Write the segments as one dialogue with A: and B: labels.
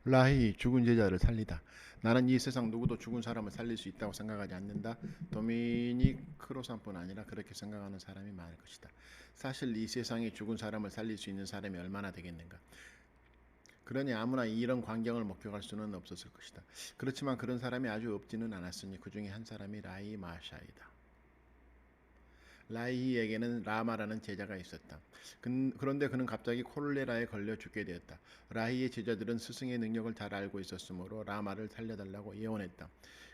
A: 라히 죽은 제자를 살리다. 나는 이 세상 누구도 죽은 사람을 살릴 수 있다고 생각하지 않는다. 도미닉 크로산뿐 아니라 그렇게 생각하는 사람이 많을 것이다. 사실 이 세상에 죽은 사람을 살릴 수 있는 사람이 얼마나 되겠는가. 그러니 아무나 이런 광경을 목격할 수는 없었을 것이다. 그렇지만 그런 사람이 아주 없지는 않았으니 그 중에 한 사람이 라이 마샤이다. 라이에게는 라마라는 제자가 있었다. 그런데 그는 갑자기 콜레라에 걸려 죽게 되었다. 라이의 제자들은 스승의 능력을 잘 알고 있었으므로 라마를 살려달라고 예언했다.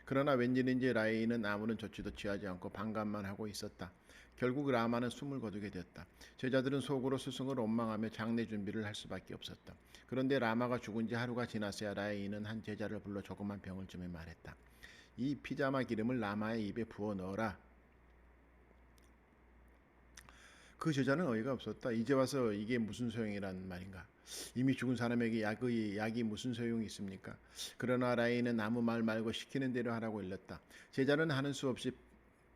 A: 그러나 웬일인지 라이는 아무런 조치도 취하지 않고 반감만 하고 있었다. 결국 라마는 숨을 거두게 되었다. 제자들은 속으로 스승을 원망하며 장례 준비를 할 수밖에 없었다. 그런데 라마가 죽은 지 하루가 지났어야 라이는 한 제자를 불러 조그만 병을 주며 말했다. 이 피자마 기름을 라마의 입에 부어 넣어라. 그 제자는 어이가 없었다. 이제 와서 이게 무슨 소용이란 말인가. 이미 죽은 사람에게 약이 무슨 소용이 있습니까? 그러나 라인은 아무 말 말고 시키는 대로 하라고 일렀다. 제자는 하는 수 없이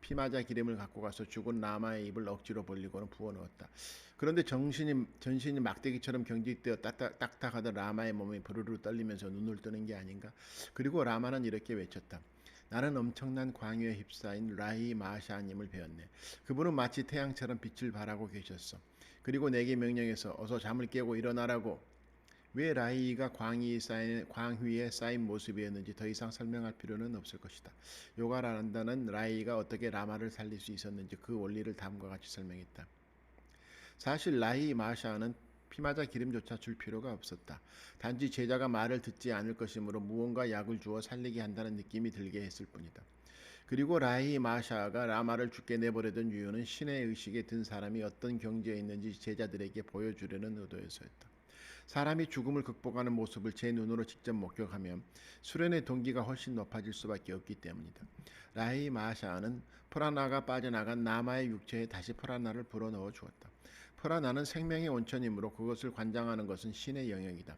A: 피마자 기름을 갖고 가서 죽은 라마의 입을 억지로 벌리고는 부어 넣었다. 그런데 전신이 막대기처럼 경직되어 딱딱하던 라마의 몸이 부르르 떨리면서 눈을 뜨는 게 아닌가. 그리고 라마는 이렇게 외쳤다. 나는 엄청난 광유에 휩싸인 라이 마샤님을 배웠네. 그분은 마치 태양처럼 빛을 발하고 계셨어. 그리고 내게 명령해서 어서 잠을 깨고 일어나라고. 왜 라이가 광위에 쌓인 모습이었는지 더 이상 설명할 필요는 없을 것이다. 요가란다는 라이가 어떻게 라마를 살릴 수 있었는지 그 원리를 다음과 같이 설명했다. 사실 라이 마샤는 피마자 기름조차 줄 필요가 없었다. 단지 제자가 말을 듣지 않을 것이므로 무언가 약을 주어 살리게 한다는 느낌이 들게 했을 뿐이다. 그리고 라이 마샤가 라마를 죽게 내버려둔 이유는 신의 의식에 든 사람이 어떤 경지에 있는지 제자들에게 보여주려는 의도였었다. 사람이 죽음을 극복하는 모습을 제 눈으로 직접 목격하면 수련의 동기가 훨씬 높아질 수밖에 없기 때문이다. 라이 마샤는 프라나가 빠져나간 나마의 육체에 다시 프라나를 불어넣어 주었다. 프라나는 생명의 온천이므로 그것을 관장하는 것은 신의 영역이다.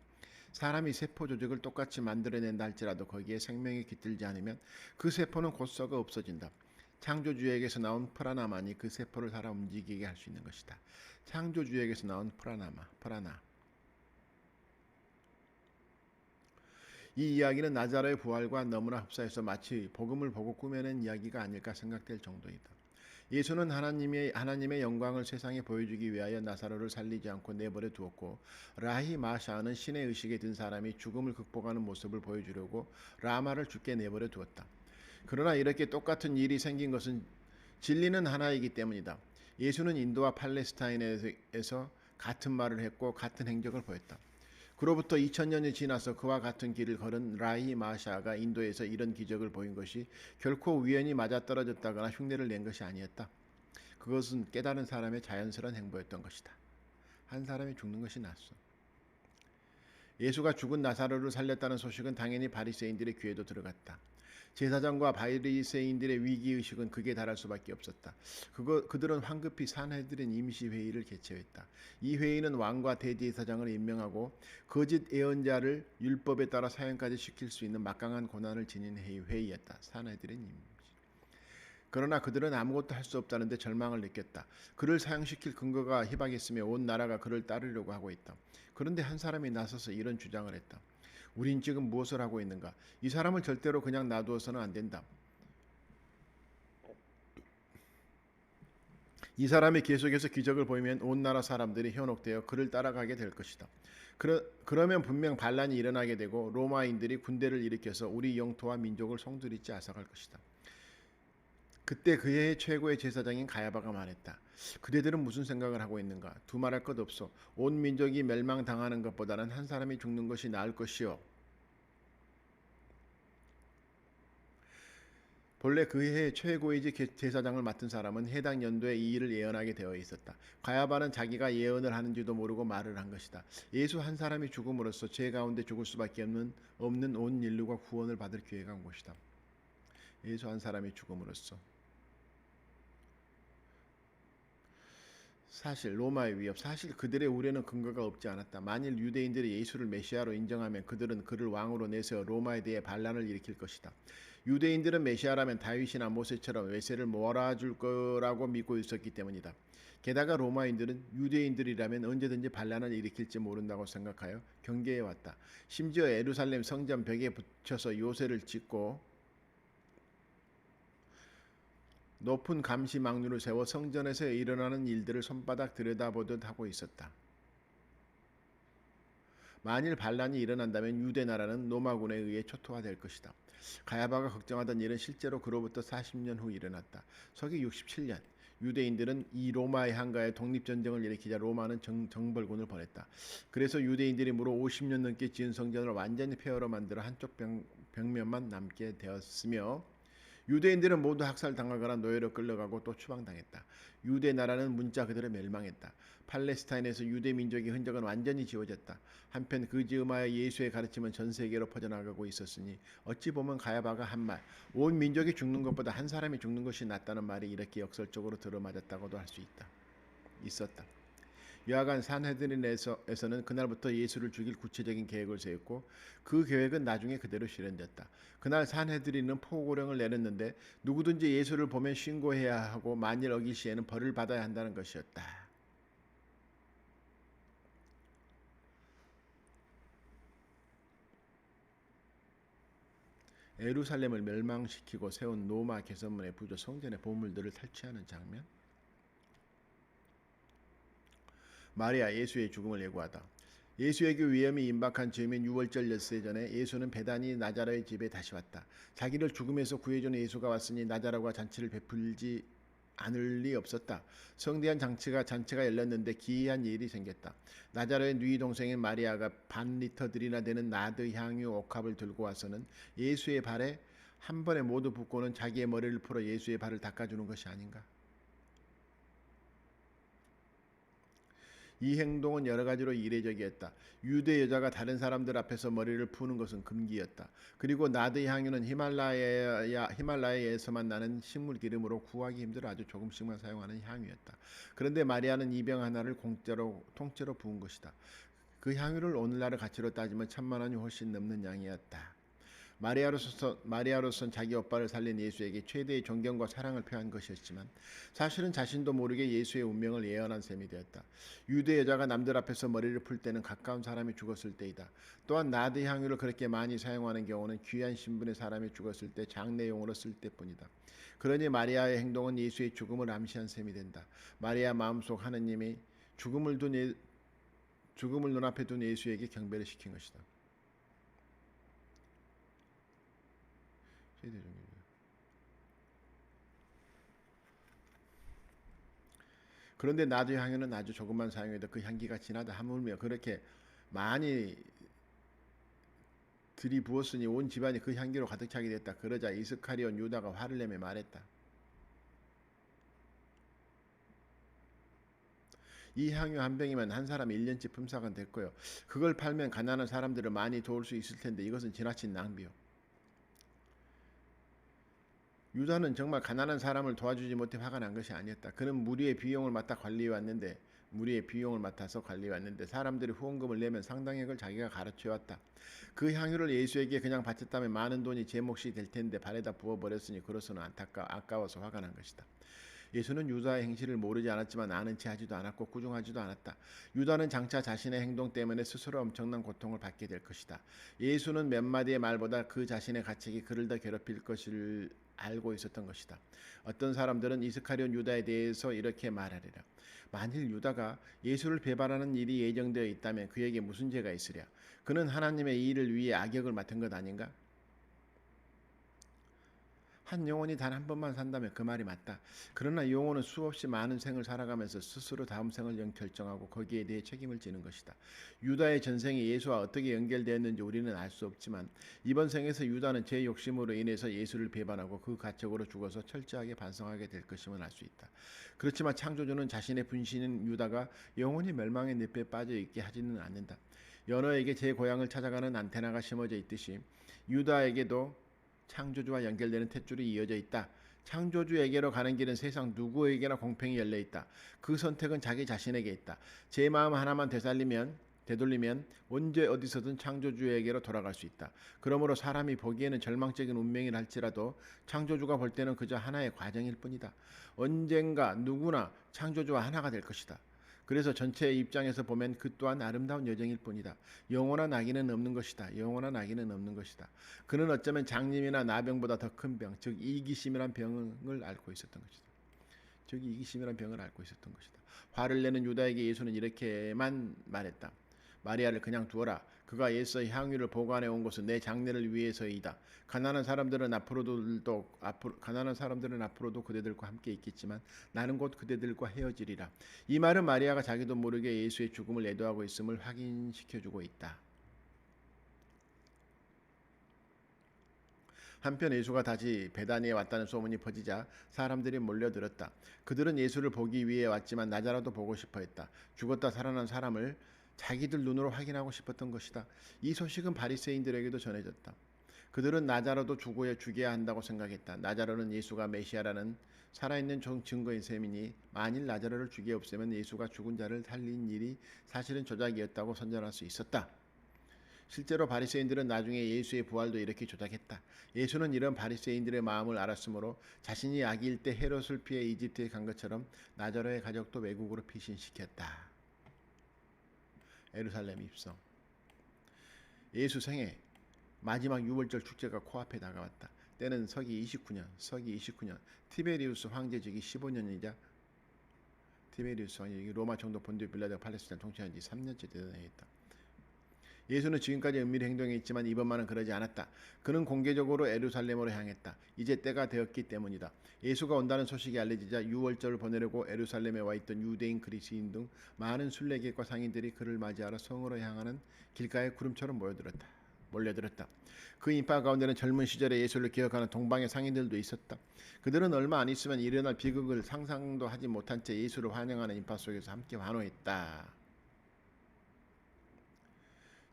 A: 사람이 세포 조직을 똑같이 만들어낸다 할지라도 거기에 생명이 깃들지 않으면 그 세포는 곧 썩어 없어진다. 창조주에게서 나온 프라나만이 그 세포를 살아 움직이게 할 수 있는 것이다. 창조주에게서 나온 프라나. 이 이야기는 나자로의 부활과 너무나 흡사해서 마치 복음을 보고 꾸며낸 이야기가 아닐까 생각될 정도이다. 예수는 하나님의 영광을 세상에 보여주기 위하여 나사로를 살리지 않고 내버려 두었고 라히 마샤는 신의 의식에 든 사람이 죽음을 극복하는 모습을 보여주려고 라마를 죽게 내버려 두었다. 그러나 이렇게 똑같은 일이 생긴 것은 진리는 하나이기 때문이다. 예수는 인도와 팔레스타인에서 같은 말을 했고 같은 행적을 보였다. 그로부터 2000년이 지나서 그와 같은 길을 걸은 라히 마샤가 인도에서 이런 기적을 보인 것이 결코 우연히 맞아떨어졌다거나 흉내를 낸 것이 아니었다. 그것은 깨달은 사람의 자연스러운 행보였던 것이다. 한 사람이 죽는 것이 낫소. 예수가 죽은 나사로를 살렸다는 소식은 당연히 바리새인들의 귀에도 들어갔다. 제사장과 바리새인들의 위기의식은 극에 달할 수밖에 없었다. 그들은 황급히 산헤드린 임시회의를 개최했다. 이 회의는 왕과 대제사장을 임명하고 거짓 예언자를 율법에 따라 사형까지 시킬 수 있는 막강한 권한을 지닌 회의였다. 산헤드린 임시. 그러나 그들은 아무것도 할 수 없다는 데 절망을 느꼈다. 그를 사형시킬 근거가 희박했으며 온 나라가 그를 따르려고 하고 있다. 그런데 한 사람이 나서서 이런 주장을 했다. 우린 지금 무엇을 하고 있는가? 이 사람을 절대로 그냥 놔두어서는 안 된다. 이 사람이 계속해서 기적을 보이면 온 나라 사람들이 현혹되어 그를 따라가게 될 것이다. 그러면 분명 반란이 일어나게 되고 로마인들이 군대를 일으켜서 우리 영토와 민족을 송두리째 앗아갈 것이다. 그때 그의 최고의 제사장인 가야바가 말했다. 그대들은 무슨 생각을 하고 있는가? 두말할 것 없어. 온 민족이 멸망당하는 것보다는 한 사람이 죽는 것이 나을 것이요. 본래 그해 최고의 제사장을 맡은 사람은 해당 연도에 이 일을 예언하게 되어 있었다. 가야바는 자기가 예언을 하는지도 모르고 말을 한 것이다. 예수 한 사람이 죽음으로써 죄 가운데 죽을 수밖에 없는 온 인류가 구원을 받을 기회가 온 것이다. 예수 한 사람이 죽음으로써. 사실 로마의 위협, 사실 그들의 우려는 근거가 없지 않았다. 만일 유대인들이 예수를 메시아로 인정하면 그들은 그를 왕으로 내세워 로마에 대해 반란을 일으킬 것이다. 유대인들은 메시아라면 다윗이나 모세처럼 외세를 몰아줄 거라고 믿고 있었기 때문이다. 게다가 로마인들은 유대인들이라면 언제든지 반란을 일으킬지 모른다고 생각하여 경계해 왔다. 심지어 예루살렘 성전 벽에 붙여서 요새를 짓고 높은 감시 망루를 세워 성전에서 일어나는 일들을 손바닥 들여다보듯 하고 있었다. 만일 반란이 일어난다면 유대 나라는 로마군에 의해 초토화될 것이다. 가야바가 걱정하던 일은 실제로 그로부터 40년 후 일어났다. 서기 67년 유대인들은 이 로마의 한가에 독립전쟁을 일으키자 로마는 정벌군을 보냈다. 그래서 유대인들이 무려 50년 넘게 지은 성전을 완전히 폐허로 만들어 한쪽 벽면만 남게 되었으며 유대인들은 모두 학살당하거나 노예로 끌려가고 또 추방당했다. 유대 나라는 문자 그대로 멸망했다. 팔레스타인에서 유대 민족의 흔적은 완전히 지워졌다. 한편 그지음하여 예수의 가르침은 전 세계로 퍼져나가고 있었으니 어찌 보면 가야바가 한 말, 온 민족이 죽는 것보다 한 사람이 죽는 것이 낫다는 말이 이렇게 역설적으로 들어맞았다고도 할 수 있었다. 여하간 산헤드린에서는 그날부터 예수를 죽일 구체적인 계획을 세웠고 그 계획은 나중에 그대로 실현됐다. 그날 산헤드린은 포고령을 내렸는데 누구든지 예수를 보면 신고해야 하고 만일 어길 시에는 벌을 받아야 한다는 것이었다. 예루살렘을 멸망시키고 세운 로마 개선문의 부조 성전의 보물들을 탈취하는 장면. 마리아 예수의 죽음을 예고하다. 예수에게 위험이 임박한 즈음인 6월절 엿새 전에 예수는 베다니 나자로의 집에 다시 왔다. 자기를 죽음에서 구해주는 예수가 왔으니 나자로가 잔치를 베풀지 않을 리 없었다. 성대한 잔치가 열렸는데 기이한 일이 생겼다. 나자로의 누이 동생인 마리아가 반 리터들이나 되는 나드 향유 옥합을 들고 와서는 예수의 발에 한 번에 모두 붓고는 자기의 머리를 풀어 예수의 발을 닦아주는 것이 아닌가. 이 행동은 여러 가지로 이례적이었다. 유대 여자가 다른 사람들 앞에서 머리를 푸는 것은 금기였다. 그리고 나드 향유는 히말라야에서만 나는 식물 기름으로 구하기 힘들어 아주 조금씩만 사용하는 향유였다. 그런데 마리아는 이 병 하나를 통째로 부은 것이다. 그 향유를 오늘날의 가치로 따지면 1,000만 원이 훨씬 넘는 양이었다. 마리아로선 자기 오빠를 살린 예수에게 최대의 존경과 사랑을 표한 것이었지만 사실은 자신도 모르게 예수의 운명을 예언한 셈이 되었다. 유대 여자가 남들 앞에서 머리를 풀 때는 가까운 사람이 죽었을 때이다. 또한 나드 향유를 그렇게 많이 사용하는 경우는 귀한 신분의 사람이 죽었을 때 장례용으로 쓸 때뿐이다. 그러니 마리아의 행동은 예수의 죽음을 암시한 셈이 된다. 마리아 마음속 하느님이 죽음을 눈앞에 둔 예수에게 경배를 시킨 것이다. 그런데 나드 향유는 아주 조금만 사용해도 그 향기가 진하다. 하물며 그렇게 많이 들이부었으니 온 집안이 그 향기로 가득 차게 됐다. 그러자 이스카리온 유다가 화를 내며 말했다. 이 향유 한 병이면 한 사람 1년치 품삯은 됐고요. 그걸 팔면 가난한 사람들을 많이 도울 수 있을 텐데 이것은 지나친 낭비요. 유다는 정말 가난한 사람을 도와주지 못해 화가 난 것이 아니었다. 그는 무리의 비용을 맡아서 관리해왔는데 사람들이 후원금을 내면 상당액을 자기가 가르쳐왔다. 그 향유를 예수에게 그냥 바쳤다면 많은 돈이 제 몫이 될 텐데 발에다 부어버렸으니 그로서는 아까워서 화가 난 것이다. 예수는 유다의 행실을 모르지 않았지만 아는 체 하지도 않았고 꾸중하지도 않았다. 유다는 장차 자신의 행동 때문에 스스로 엄청난 고통을 받게 될 것이다. 예수는 몇 마디의 말보다 그 자신의 가책이 그를 더 괴롭힐 것을 알고 있었던 것이다. 어떤 사람들은 이스카리온 유다에 대해서 이렇게 말하리라. 만일 유다가 예수를 배반하는 일이 예정되어 있다면 그에게 무슨 죄가 있으랴. 그는 하나님의 이 일을 위해 악역을 맡은 것 아닌가? 한 영혼이 단 한 번만 산다면 그 말이 맞다. 그러나 영혼은 수없이 많은 생을 살아가면서 스스로 다음 생을 결정하고 거기에 대해 책임을 지는 것이다. 유다의 전생이 예수와 어떻게 연결되었는지 우리는 알 수 없지만 이번 생에서 유다는 제 욕심으로 인해서 예수를 배반하고 그 가책으로 죽어서 철저하게 반성하게 될 것임을 알 수 있다. 그렇지만 창조주는 자신의 분신인 유다가 영혼이 멸망의 늪에 빠져 있게 하지는 않는다. 연어에게 제 고향을 찾아가는 안테나가 심어져 있듯이 유다에게도 창조주와 연결되는 탯줄이 이어져 있다. 창조주에게로 가는 길은 세상 누구에게나 공평히 열려 있다. 그 선택은 자기 자신에게 있다. 제 마음 하나만 되살리면 되돌리면 언제 어디서든 창조주에게로 돌아갈 수 있다. 그러므로 사람이 보기에는 절망적인 운명이라 할지라도 창조주가 볼 때는 그저 하나의 과정일 뿐이다. 언젠가 누구나 창조주와 하나가 될 것이다. 그래서 전체의 입장에서 보면 그 또한 아름다운 여정일 뿐이다. 영원한 악인은 없는 것이다. 영원한 악인은 없는 것이다. 그는 어쩌면 장님이나 나병보다 더 큰 병, 즉 이기심이란 병을 앓고 있었던 것이다. 즉 이기심이란 병을 앓고 있었던 것이다. 화를 내는 유다에게 예수는 이렇게만 말했다. 마리아를 그냥 두어라. 그가 예수의 향유를 보관해 온 것은 내 장례를 위해서이다. 가난한 사람들은 앞으로도 그대들과 함께 있겠지만 나는 곧 그대들과 헤어지리라. 이 말은 마리아가 자기도 모르게 예수의 죽음을 애도하고 있음을 확인시켜주고 있다. 한편 예수가 다시 베다니에 왔다는 소문이 퍼지자 사람들이 몰려들었다. 그들은 예수를 보기 위해 왔지만 나자라도 보고 싶어 했다. 죽었다 살아난 사람을 자기들 눈으로 확인하고 싶었던 것이다. 이 소식은 바리새인들에게도 전해졌다. 그들은 나자로도 죽여야 한다고 생각했다. 나자로는 예수가 메시아라는 살아있는 증거인 셈이니 만일 나자로를 죽여 없애면 예수가 죽은 자를 살린 일이 사실은 조작이었다고 선전할 수 있었다. 실제로 바리새인들은 나중에 예수의 부활도 이렇게 조작했다. 예수는 이런 바리새인들의 마음을 알았으므로 자신이 아기일 때 헤롯을 피해 이집트에 간 것처럼 나자로의 가족도 외국으로 피신시켰다. 예루살렘 입성. 예수 생애 마지막 유월절 축제가 코앞에 다가왔다. 때는 서기 29년 티베리우스 황제직이 15년이자 티베리우스 황제직이 로마 총독 본디오 빌라도가 팔레스타인을 통치한 지 3년째 되던 해였다. 예수는 지금까지 은밀히 행동했지만 이번만은 그러지 않았다. 그는 공개적으로 예루살렘으로 향했다. 이제 때가 되었기 때문이다. 예수가 온다는 소식이 알려지자 유월절을 보내려고 예루살렘에 와 있던 유대인, 그리스인 등 많은 순례객과 상인들이 그를 맞이하러 성으로 향하는 길가에 구름처럼 몰려들었다. 그 인파 가운데는 젊은 시절의 예수를 기억하는 동방의 상인들도 있었다. 그들은 얼마 안 있으면 일어날 비극을 상상도 하지 못한 채 예수를 환영하는 인파 속에서 함께 환호했다.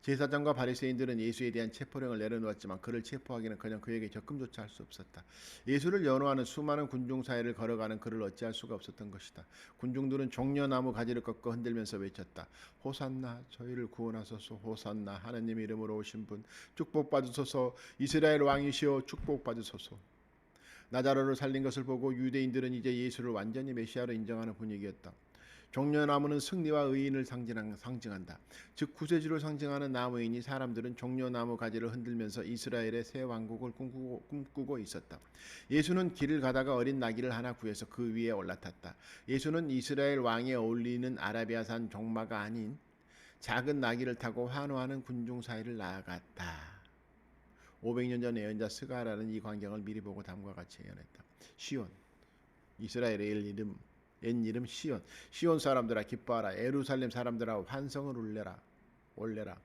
A: 제사장과 바리새인들은 예수에 대한 체포령을 내려놓았지만 그를 체포하기는커녕 그에게 접근조차 할 수 없었다. 예수를 연호하는 수많은 군중 사이를 걸어가는 그를 어찌할 수가 없었던 것이다. 군중들은 종려나무 가지를 꺾어 흔들면서 외쳤다. 호산나, 저희를 구원하소서. 호산나, 하나님 이름으로 오신 분 축복받으소서. 이스라엘 왕이시여 축복받으소서. 나자로를 살린 것을 보고 유대인들은 이제 예수를 완전히 메시아로 인정하는 분위기였다. 종려나무는 승리와 의인을 상징한다. 즉 구세주를 상징하는 나무이니 사람들은 종려나무 가지를 흔들면서 이스라엘의 새 왕국을 꿈꾸고 있었다. 예수는 길을 가다가 어린 나귀를 하나 구해서 그 위에 올라탔다. 예수는 이스라엘 왕에 어울리는 아라비아산 종마가 아닌 작은 나귀를 타고 환호하는 군중 사이를 나아갔다. 500년 전 예언자 스가랴는 이 광경을 미리 보고 다음과 같이 예언했다. 시온, 이스라엘의 옛 이름 시온. 시온 사람들아 기뻐하라. 예루살렘 사람들아 환성을 올려라.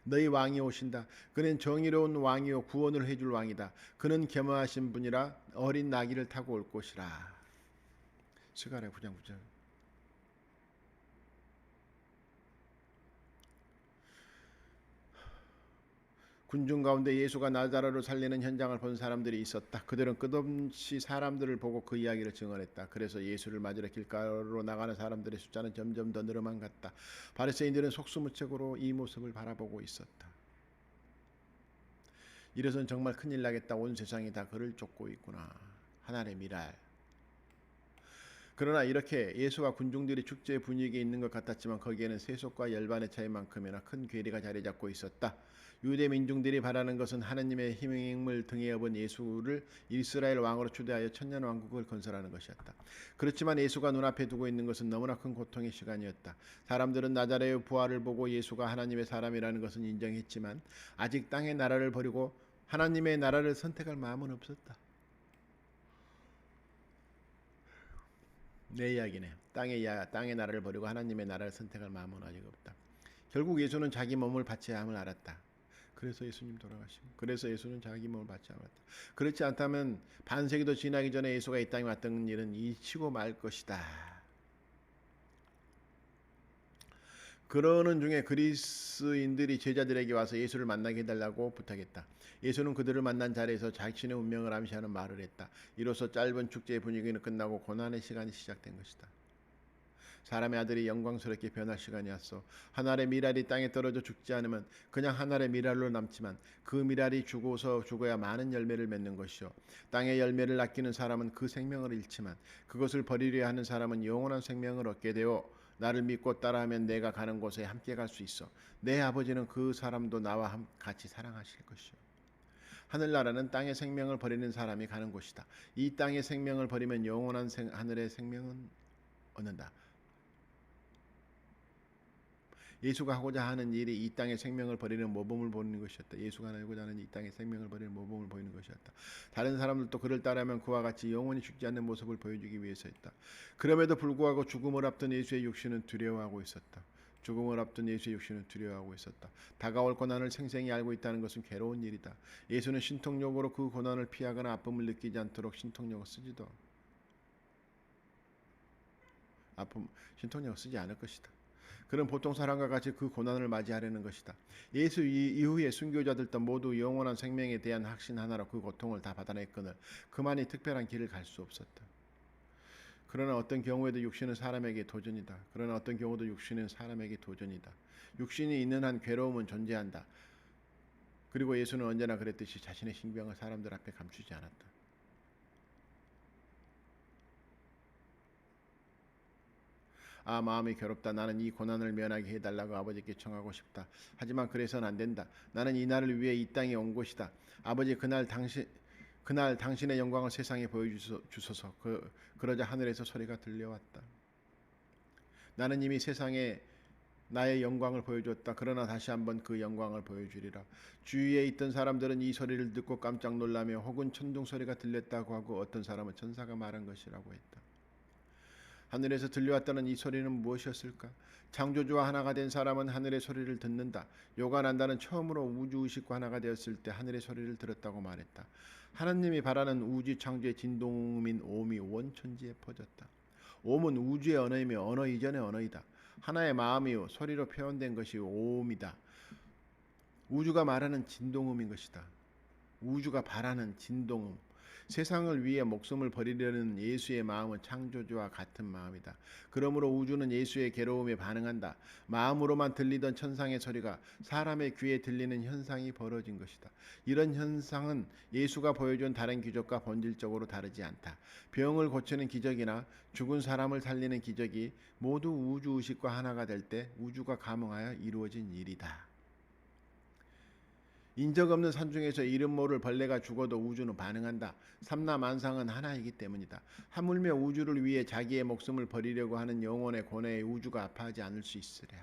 A: 너희 왕이 오신다. 그는 정의로운 왕이요 구원을 해줄 왕이다. 그는 겸허하신 분이라 어린 나귀를 타고 올 것이라. 스가랴 9장 9절. 군중 가운데 예수가 나자로를 살리는 현장을 본 사람들이 있었다. 그들은 끝없이 사람들을 보고 그 이야기를 증언했다. 그래서 예수를 맞으러 길가로 나가는 사람들의 숫자는 점점 더 늘어만 갔다. 바리새인들은 속수무책으로 이 모습을 바라보고 있었다. 이래선 정말 큰일 나겠다. 온 세상이 다 그를 쫓고 있구나. 하나님의 미랄. 그러나 이렇게 예수와 군중들이 축제의 분위기에 있는 것 같았지만 거기에는 세속과 열반의 차이만큼이나 큰 괴리가 자리 잡고 있었다. 유대 민중들이 바라는 것은 하나님의 힘을 등에 업은 예수를 이스라엘 왕으로 초대하여 천년 왕국을 건설하는 것이었다. 그렇지만 예수가 눈앞에 두고 있는 것은 너무나 큰 고통의 시간이었다. 사람들은 나자렛의 부활을 보고 예수가 하나님의 사람이라는 것은 인정했지만 아직 땅의 나라를 버리고 하나님의 나라를 선택할 마음은 없었다. 내 이야기네. 땅의 나라를 버리고 하나님의 나라를 선택할 마음은 아직 없다. 결국 예수는 자기 몸을 바쳐야 함을 알았다. 그래서 예수님 돌아가시고, 그래서 예수는 자기 몸을 바쳐야 함을 알았다. 그렇지 않다면 반세기도 지나기 전에 예수가 이 땅에 왔던 일은 잊히고 말 것이다. 그러는 중에 그리스인들이 제자들에게 와서 예수를 만나게 해달라고 부탁했다. 예수는 그들을 만난 자리에서 자신의 운명을 암시하는 말을 했다. 이로써 짧은 축제의 분위기는 끝나고 고난의 시간이 시작된 것이다. 사람의 아들이 영광스럽게 변할 시간이 왔소. 한 알의 밀알이 땅에 떨어져 죽지 않으면 그냥 한 알의 밀알로 남지만 그 밀알이 죽어야 많은 열매를 맺는 것이요. 땅의 열매를 아끼는 사람은 그 생명을 잃지만 그것을 버리려 하는 사람은 영원한 생명을 얻게 되어 나를 믿고 따라하면 내가 가는 곳에 함께 갈 수 있어. 내 아버지는 그 사람도 나와 같이 사랑하실 것이요. 하늘나라는 땅의 생명을 버리는 사람이 가는 곳이다. 이 땅의 생명을 버리면 영원한 하늘의 생명은 얻는다. 예수가 하고자 하는 일이 이 땅의 생명을 버리는 모범을 보이는 것이었다. 예수가 하고자 하는 이 땅의 생명을 버리는 모범을 보이는 것이었다. 다른 사람들도 그를 따르면 그와 같이 영원히 죽지 않는 모습을 보여주기 위해서였다. 그럼에도 불구하고 죽음을 앞둔 예수의 육신은 두려워하고 있었다. 죽음을 앞둔 예수의 육신은 두려워하고 있었다. 다가올 고난을 생생히 알고 있다는 것은 괴로운 일이다. 예수는 신통력으로 그 고난을 피하거나 아픔을 느끼지 않도록 신통력을 쓰지 않을 것이다. 그는 보통 사람과 같이 그 고난을 맞이하려는 것이다. 예수 이후에 순교자들도 모두 영원한 생명에 대한 확신 하나로 그 고통을 다 받아냈거늘 그만이 특별한 길을 갈 수 없었다. 그러나 어떤 경우에도 육신은 사람에게 도전이다. 육신이 있는 한 괴로움은 존재한다. 그리고 예수는 언제나 그랬듯이 자신의 신병을 사람들 앞에 감추지 않았다. 아, 마음이 괴롭다. 나는 이 고난을 면하게 해달라고 아버지께 청하고 싶다. 하지만 그래서는 안 된다. 나는 이 날을 위해 이 땅에 온 것이다. 아버지, 그날 당신의 영광을 세상에 보여주소서. 그러자 하늘에서 소리가 들려왔다. 나는 이미 세상에 나의 영광을 보여줬다. 그러나 다시 한번 그 영광을 보여주리라. 주위에 있던 사람들은 이 소리를 듣고 깜짝 놀라며 혹은 천둥 소리가 들렸다고 하고 어떤 사람은 천사가 말한 것이라고 했다. 하늘에서 들려왔다는 이 소리는 무엇이었을까? 창조주와 하나가 된 사람은 하늘의 소리를 듣는다. 요한한다는 처음으로 우주의식과 하나가 되었을 때 하늘의 소리를 들었다고 말했다. 하나님이 바라는 우주 창조의 진동음인 오음이 온 천지에 퍼졌다. 오음은 우주의 언어이며 언어 이전의 언어이다. 하나의 마음이요 소리로 표현된 것이 오음이다. 우주가 말하는 진동음인 것이다. 우주가 바라는 진동음. 세상을 위해 목숨을 버리려는 예수의 마음은 창조주와 같은 마음이다. 그러므로 우주는 예수의 괴로움에 반응한다. 마음으로만 들리던 천상의 소리가 사람의 귀에 들리는 현상이 벌어진 것이다. 이런 현상은 예수가 보여준 다른 기적과 본질적으로 다르지 않다. 병을 고치는 기적이나 죽은 사람을 살리는 기적이 모두 우주의식과 하나가 될 때 우주가 감응하여 이루어진 일이다. 인적 없는 산중에서 이름 모를 벌레가 죽어도 우주는 반응한다. 삼라만상은 하나이기 때문이다. 하물며 우주를 위해 자기의 목숨을 버리려고 하는 영혼의 고뇌에 우주가 아파하지 않을 수 있으랴.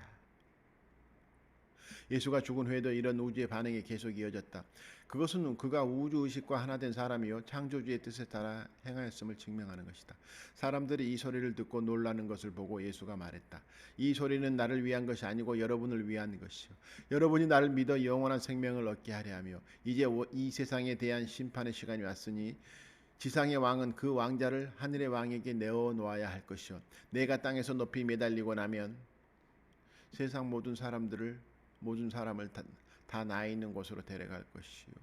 A: 예수가 죽은 후에도 이런 우주의 반응이 계속 이어졌다. 그것은 그가 우주의식과 하나 된 사람이요 창조주의 뜻에 따라 행하였음을 증명하는 것이다. 사람들이 이 소리를 듣고 놀라는 것을 보고 예수가 말했다. 이 소리는 나를 위한 것이 아니고 여러분을 위한 것이요. 여러분이 나를 믿어 영원한 생명을 얻게 하려 하며 이제 이 세상에 대한 심판의 시간이 왔으니 지상의 왕은 그 왕자를 하늘의 왕에게 내어놓아야 할 것이요. 내가 땅에서 높이 매달리고 나면 세상 모든 사람을 다 나 있는 곳으로 데려갈 것이요.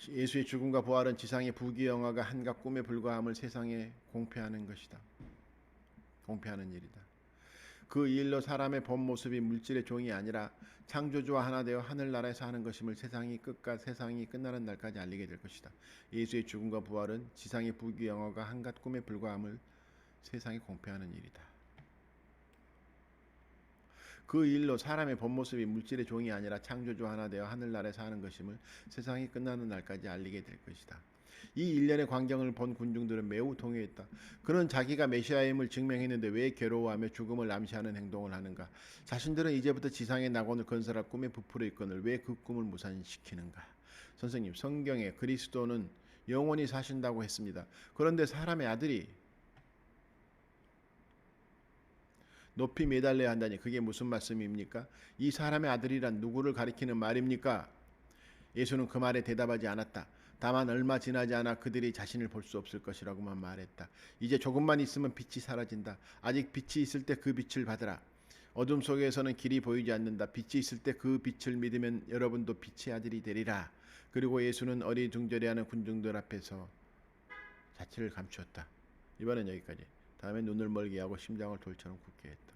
A: 예수의 죽음과 부활은 지상의 부귀영화가 한갓 꿈에 불과함을 세상에 공표하는 것이다. 공표하는 일이다. 그 일로 사람의 본 모습이 물질의 종이 아니라 창조주와 하나 되어 하늘나라에서 하는 것임을 세상이 끝나는 날까지 알리게 될 것이다. 예수의 죽음과 부활은 지상의 부귀영화가 한갓 꿈에 불과함을 세상에 공표하는 일이다. 그 일로 사람의 본 모습이 물질의 종이 아니라 창조주 하나 되어 하늘나라에 사는 것임을 세상이 끝나는 날까지 알리게 될 것이다. 이 일련의 광경을 본 군중들은 매우 동요했다. 그는 자기가 메시아임을 증명했는데 왜 괴로워하며 죽음을 암시하는 행동을 하는가? 자신들은 이제부터 지상의 낙원을 건설할 꿈에 부풀어 있거늘 왜 그 꿈을 무산시키는가? 선생님, 성경에 그리스도는 영원히 사신다고 했습니다. 그런데 사람의 아들이 높이 매달려야 한다니 그게 무슨 말씀입니까? 이 사람의 아들이란 누구를 가리키는 말입니까? 예수는 그 말에 대답하지 않았다. 다만 얼마 지나지 않아 그들이 자신을 볼 수 없을 것이라고만 말했다. 이제 조금만 있으면 빛이 사라진다. 아직 빛이 있을 때 그 빛을 받으라. 어둠 속에서는 길이 보이지 않는다. 빛이 있을 때 그 빛을 믿으면 여러분도 빛의 아들이 되리라. 그리고 예수는 어리둥절해하는 군중들 앞에서 자취를 감추었다. 이번엔 여기까지. 다음에 눈을 멀게 하고 심장을 돌처럼 굳게 했다.